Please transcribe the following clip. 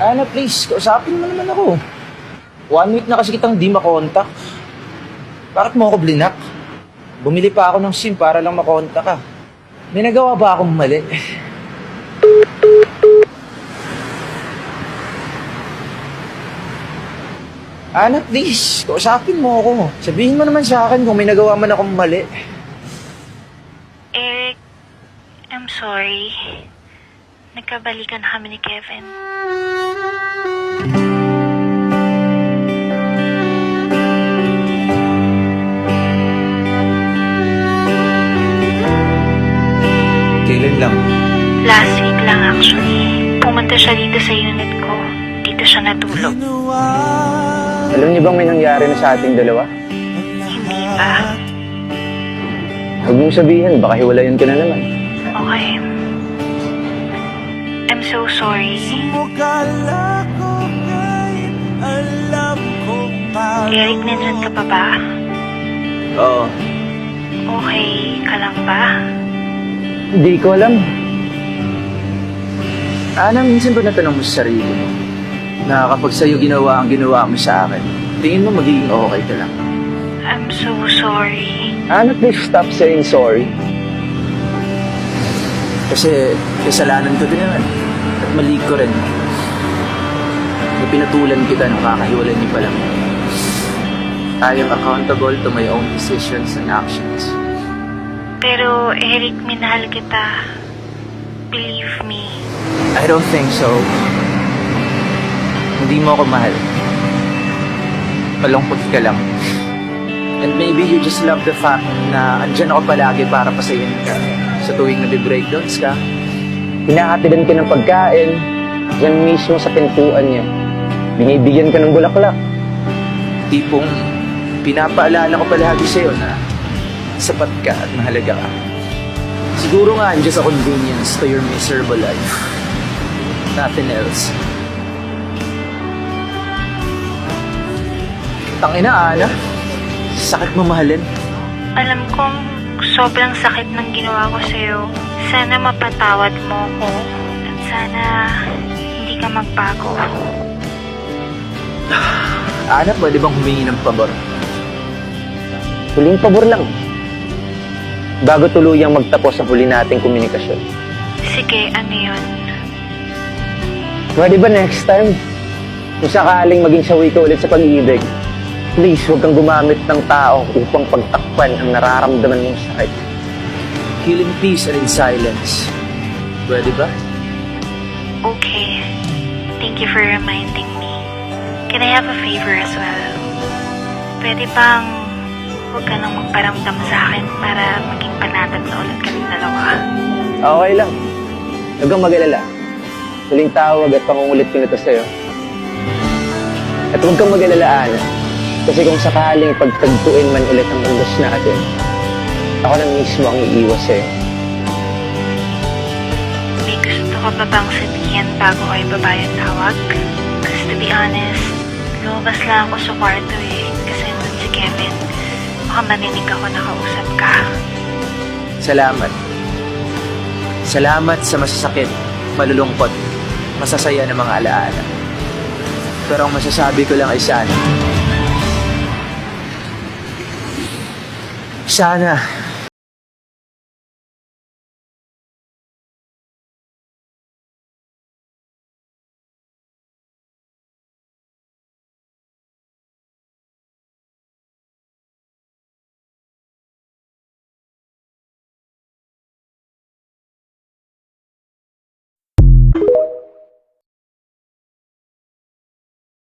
Ana, please, kausapin mo naman ako. 1 week na kasi kitang di makontak. Bakit mo ako blinak? Bumili pa ako ng SIM para lang makontak ka. May nagawa ba akong mali? Ana, please, kausapin mo ako. Sabihin mo naman sa akin kung may nagawa man akong mali. Eric, I'm sorry. Nagkabalikan kami ni Kevin. Kailan lang? Last week lang actually. Pumunta siya dito sa unit ko. Dito siya natulog. Alam niyo bang may nangyari na sa ating dalawa? Hindi pa. Huwag mong sabihin, baka hiwalayan ka na naman. Okay. I'm so sorry. Eric, nandyan ka pa ba? Oo. Okay ka lang ba? Hindi ko alam. Ana, minsan ba natanong mo sa sarili mo na kapag sa'yo ginawa ang ginawa mo sa akin, tingin mo magiging okay ka lang? I'm so sorry. Ana, please stop saying sorry. Kasi kasalanan ko din naman. At mali ko rin. Na pinatulan kita nung kakahiwalay niyo pa lang. I am accountable to my own decisions and actions. Pero Eric, minahal kita. Believe me. I don't think so. Hindi mo ako mahal. Malungkot ka lang. And maybe you just love the fact na andyan ako palagi para pasayin ka. Sa tuwing nabi-breakdowns ka, hinahatidan ka ng pagkain, dyan mismo sa pintuan niya. Binibigyan ka ng bulaklak. Tipong pinapaalala ko palagi sa'yo na sapat ka at mahalaga ka. Siguro nga andyan sa convenience to your miserable life. Nothing else. Tangina, Ana. Sakit mo mahalin. Alam kong sobrang sakit ng ginawa ko sa'yo. Sana mapatawad mo ko. At sana hindi ka magbago. Ana, pwede bang humingi ng pabor? Huling pabor lang. Bago tuluyang magtapos ang huli nating komunikasyon. Sige, ano yun? Pwede ba next time? Kung sakaling maging sawi ka ulit sa pag-ibig, please, huwag kang gumamit ng tao upang pagtakpan ang nararamdaman mong sakit. Kill in peace and in silence. Pwede ba? Okay. Thank you for reminding me. Can I have a favor as well? Pwede bang huwag ka nang magparamdam sa akin para maging panatag na ulit kami dalawa? Okay lang. Huwag kang mag-alala. Huling tawag at pangungulit ko nito sa'yo. At huwag kang mag-alala, Ana. Kasi kung sakaling pagtagpuin man ulit ang undas natin, ako na mismo ang iiwas sa'yo. May gusto ka ba bang sabihin bago kayo babayang tawag? Kasi to be honest, lumabas lang ako sa kwarto kasi nandun si Kevin. Baka maninig ako nakausap ka. Salamat. Salamat sa masasakit, malulungkot, masasaya na mga alaala. Pero ang masasabi ko lang ay sana